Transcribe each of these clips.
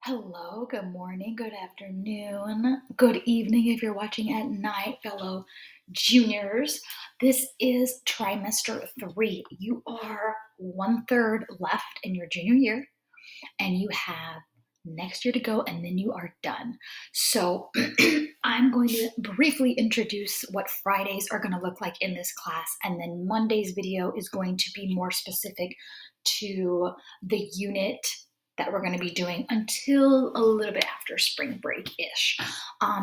Hello, good morning, good afternoon, good evening if you're watching at night, fellow juniors. This is trimester 3. You are 1/3 left in your junior year, and you have next year to go, and then you are done. So, I'm going to briefly introduce what Fridays are going to look like in this class, and then Monday's video is going to be more specific to the unit that we're going to be doing until a little bit after spring break-ish.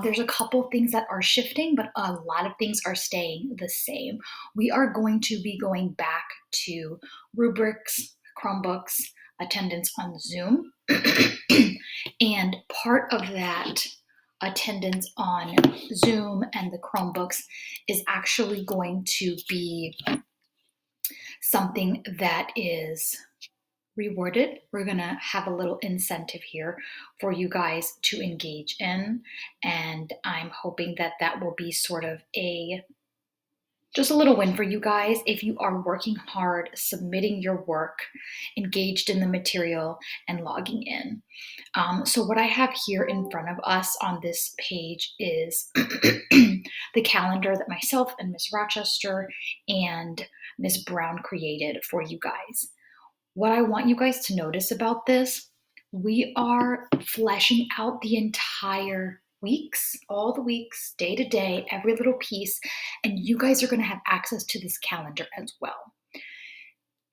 There's a couple things that are shifting, but a lot of things are staying the same. We are going to be going back to rubrics, Chromebooks, attendance on Zoom. And part of that attendance on Zoom and the Chromebooks is actually going to be something that is rewarded. We're going to have a little incentive here for you guys to engage in. And I'm hoping that that will be sort of just a little win for you guys if you are working hard, submitting your work, engaged in the material, and logging in. So what I have here in front of us on this page is the calendar that myself and Miss Rochester and Miss Brown created for you guys. What I want you guys to notice about this, we are fleshing out the entire weeks, all the weeks, day to day, every little piece, and you guys are going to have access to this calendar as well.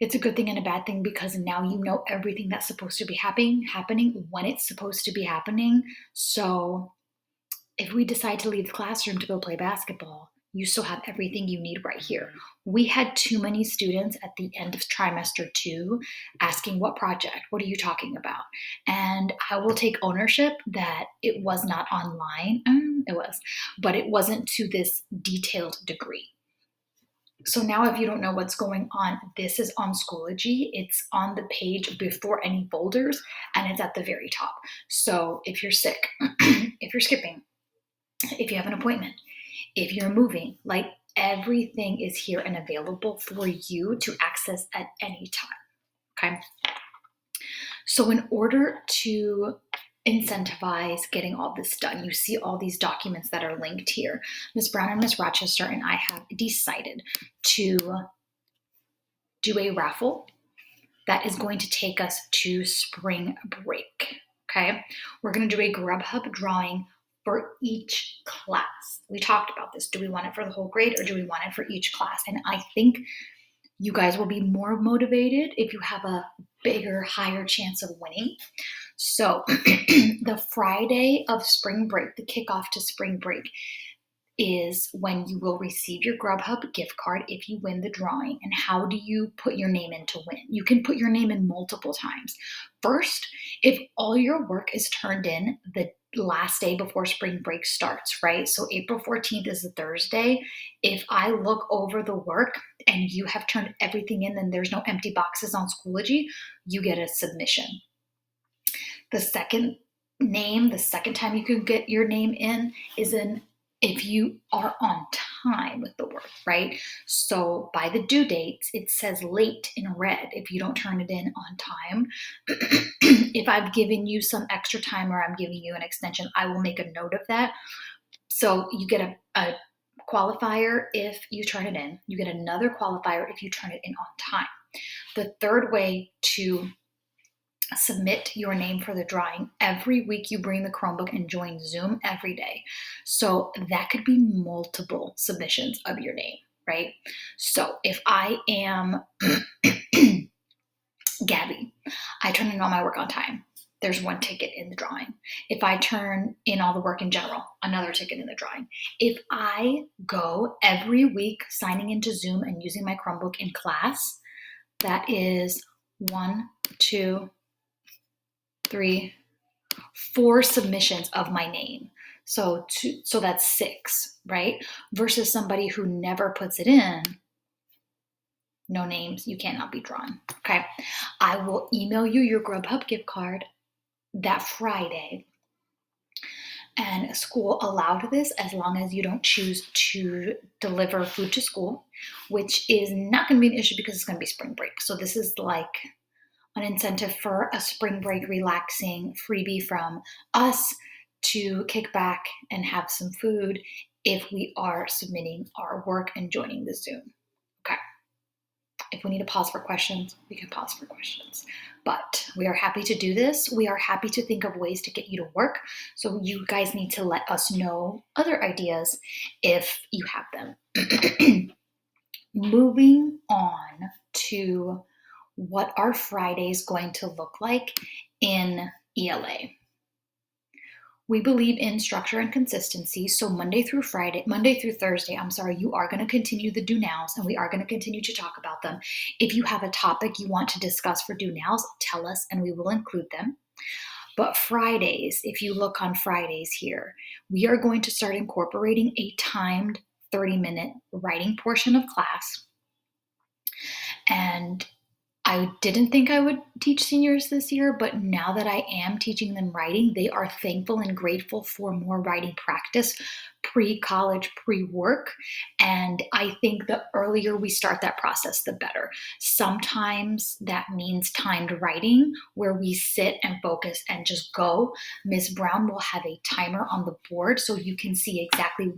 It's a good thing and a bad thing because now you know everything that's supposed to be happening when it's supposed to be happening. So if we decide to leave the classroom to go play basketball, you still have everything you need right here. We had too many students at the end of trimester 2 asking, what project? What are you talking about? And I will take ownership that it was not online. It was, but it wasn't to this detailed degree. So now if you don't know what's going on, this is on Schoology. It's on the page before any folders, and it's at the very top. So if you're sick, if you're skipping, if you have an appointment, if you're moving, like everything is here and available for you to access at any time, okay? So in order to incentivize getting all this done, you see all these documents that are linked here. Ms. Brown and Ms. Rochester and I have decided to do a raffle that is going to take us to spring break, okay? We're gonna do a Grubhub drawing for each class. We talked about this. Do we want it for the whole grade or do we want it for each class? And I think you guys will be more motivated if you have a bigger, higher chance of winning. So the Friday of spring break, the kickoff to spring break, is when you will receive your Grubhub gift card if you win the drawing. And how do you put your name in to win? You can put your name in multiple times. First, if all your work is turned in the last day before spring break starts, right? So April 14th is a Thursday. If I look over the work and you have turned everything in, then there's no empty boxes on Schoology, you get a submission. The second time you can get your name in is if you are on time with the work, right? So by the due dates, it says late in red if you don't turn it in on time. If I've given you some extra time or I'm giving you an extension, I will make a note of that. So you get a qualifier if you turn it in. You get another qualifier if you turn it in on time. The third way to submit your name for the drawing, every week you bring the Chromebook and join Zoom every day. So that could be multiple submissions of your name, right? So if I am Gabby, I turn in all my work on time, there's one ticket in the drawing. If I turn in all the work in general, another ticket in the drawing. If I go every week signing into Zoom and using my Chromebook in class, that is 1, 2, 3, 4 submissions of my name. So that's 6, right? Versus somebody who never puts it in, no names, you cannot be drawn, okay? I will email you your Grubhub gift card that Friday. And school allowed this as long as you don't choose to deliver food to school, which is not going to be an issue because it's going to be spring break. So this is like an incentive for a spring break relaxing freebie from us to kick back and have some food if we are submitting our work and joining the Zoom. Okay. If we need to pause for questions, we can pause for questions. But we are happy to do this. We are happy to think of ways to get you to work. So you guys need to let us know other ideas if you have them. Moving on to what our Friday is going to look like in ELA. We believe in structure and consistency. So Monday through Thursday, you are going to continue the do nows and we are going to continue to talk about them. If you have a topic you want to discuss for do nows, tell us and we will include them. But Fridays, if you look on Fridays here, we are going to start incorporating a timed 30-minute writing portion of class. And I didn't think I would teach seniors this year, but now that I am teaching them writing, they are thankful and grateful for more writing practice pre-college, pre-work. And I think the earlier we start that process, the better. Sometimes that means timed writing where we sit and focus and just go. Ms. Brown will have a timer on the board so you can see exactly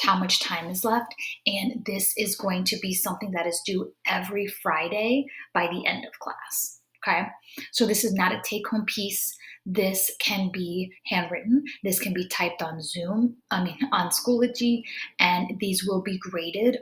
how much time is left. And this is going to be something that is due every Friday by the end of class. Okay. So this is not a take-home piece. This can be handwritten. This can be typed on on Schoology, and these will be graded,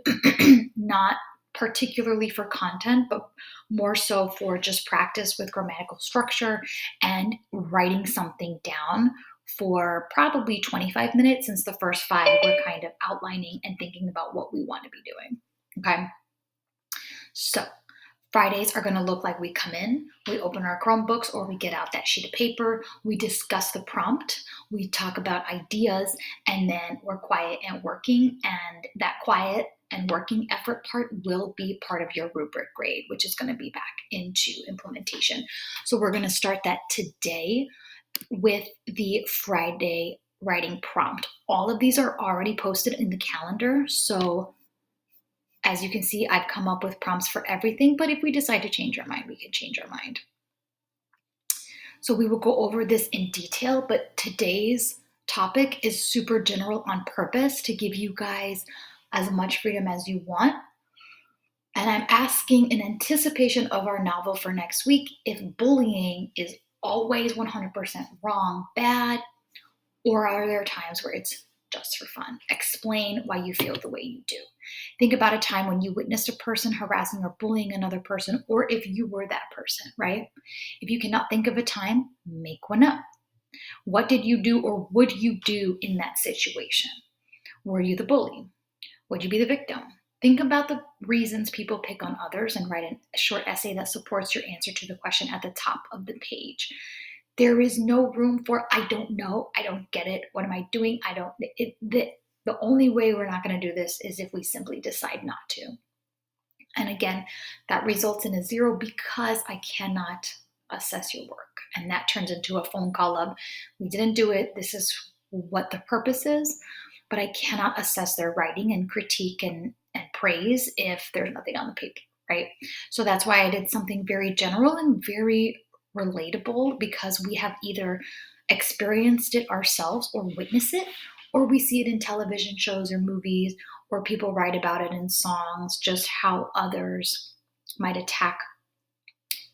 not particularly for content, but more so for just practice with grammatical structure and writing something down for probably 25 minutes, since the first 5 we're kind of outlining and thinking about what we want to be doing. Okay. So Fridays are going to look like we come in, we open our Chromebooks or we get out that sheet of paper, we discuss the prompt, we talk about ideas, and then we're quiet and working. And that quiet and working effort part will be part of your rubric grade, which is going to be back into implementation. So we're going to start that today with the Friday writing prompt. All of these are already posted in the calendar. So as you can see, I've come up with prompts for everything, but if we decide to change our mind, we can change our mind. So we will go over this in detail, but today's topic is super general on purpose to give you guys as much freedom as you want. And I'm asking in anticipation of our novel for next week if bullying is always 100% wrong, bad, or are there times where it's just for fun? Explain why you feel the way you do. Think about a time when you witnessed a person harassing or bullying another person, or if you were that person, right? If you cannot think of a time, make one up. What did you do or would you do in that situation? Were you the bully? Would you be the victim? Think about the reasons people pick on others and write a short essay that supports your answer to the question at the top of the page. There is no room for, I don't know, I don't get it, what am I doing? The only way we're not going to do this is if we simply decide not to. And again, that results in a 0 because I cannot assess your work. And that turns into a phone call of, we didn't do it, this is what the purpose is, but I cannot assess their writing and critique and praise if there's nothing on the paper, right? So that's why I did something very general and very relatable, because we have either experienced it ourselves or witnessed it, or we see it in television shows or movies, or people write about it in songs, just how others might attack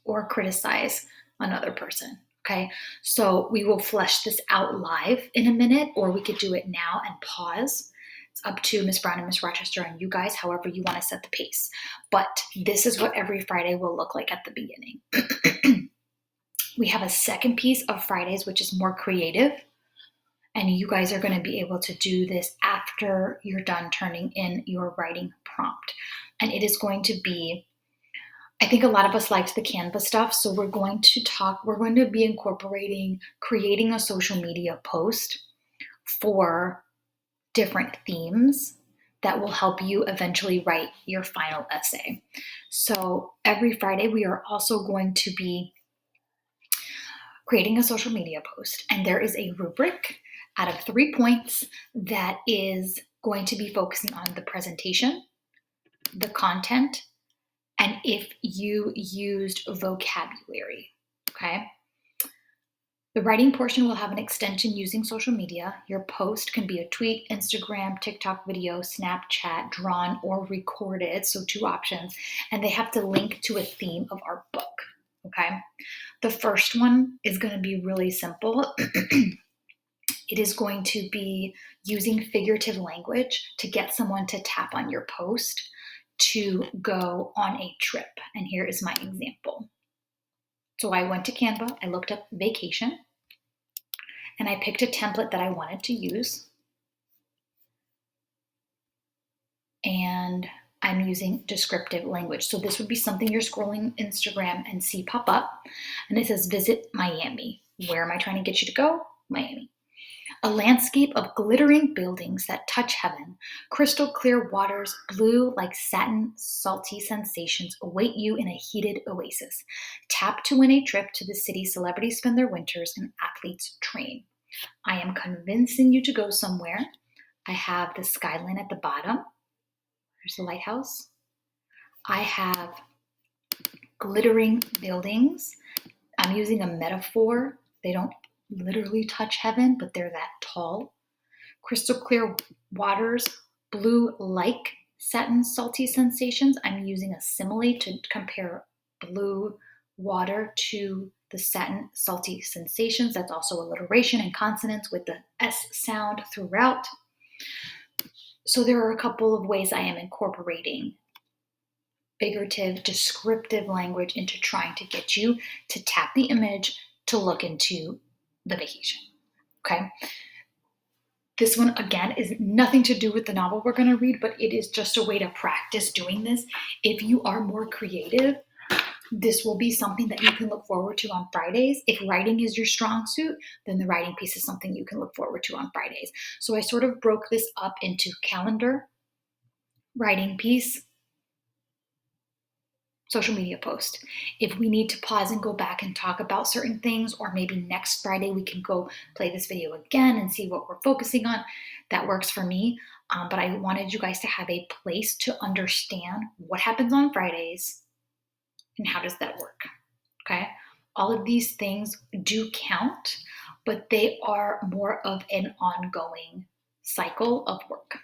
or criticize another person. Okay, so we will flesh this out live in a minute, or we could do it now and pause. It's up to Ms. Brown and Ms. Rochester and you guys, however you want to set the pace. But this is what every Friday will look like at the beginning. We have a second piece of Fridays, which is more creative. And you guys are going to be able to do this after you're done turning in your writing prompt. And it is going to be, I think a lot of us liked the Canva stuff, so we're going to be incorporating creating a social media post for different themes that will help you eventually write your final essay. So every Friday, we are also going to be creating a social media post, and there is a rubric out of 3 points that is going to be focusing on the presentation, the content, and if you used vocabulary, okay? The writing portion will have an extension using social media. Your post can be a tweet, Instagram, TikTok video, Snapchat, drawn, or recorded. So, two options. And they have to link to a theme of our book. Okay. The first one is going to be really simple. It is going to be using figurative language to get someone to tap on your post to go on a trip. And here is my example. So I went to Canva, I looked up vacation, and I picked a template that I wanted to use. And I'm using descriptive language. So this would be something you're scrolling Instagram and see pop up. And it says, visit Miami. Where am I trying to get you to go? Miami. A landscape of glittering buildings that touch heaven, crystal clear waters, blue like satin, salty sensations await you in a heated oasis. Tap to win a trip to the city celebrities spend their winters and athletes train. I am convincing you to go somewhere. I have the skyline at the bottom. There's the lighthouse. I have glittering buildings. I'm using a metaphor. They don't literally touch heaven, but they're that tall. Crystal clear waters, blue like satin salty sensations. I'm using a simile to compare blue water to the satin salty sensations. That's also alliteration and consonants with the S sound throughout. So there are a couple of ways I am incorporating figurative, descriptive language into trying to get you to tap the image to look into the vacation. Okay. This one, again, is nothing to do with the novel we're going to read, but it is just a way to practice doing this. If you are more creative, this will be something that you can look forward to on Fridays. If writing is your strong suit, then the writing piece is something you can look forward to on Fridays. So I sort of broke this up into calendar, writing piece, social media post. If we need to pause and go back and talk about certain things, or maybe next Friday we can go play this video again and see what we're focusing on, that works for me. But I wanted you guys to have a place to understand what happens on Fridays and how does that work. Okay. All of these things do count, but they are more of an ongoing cycle of work.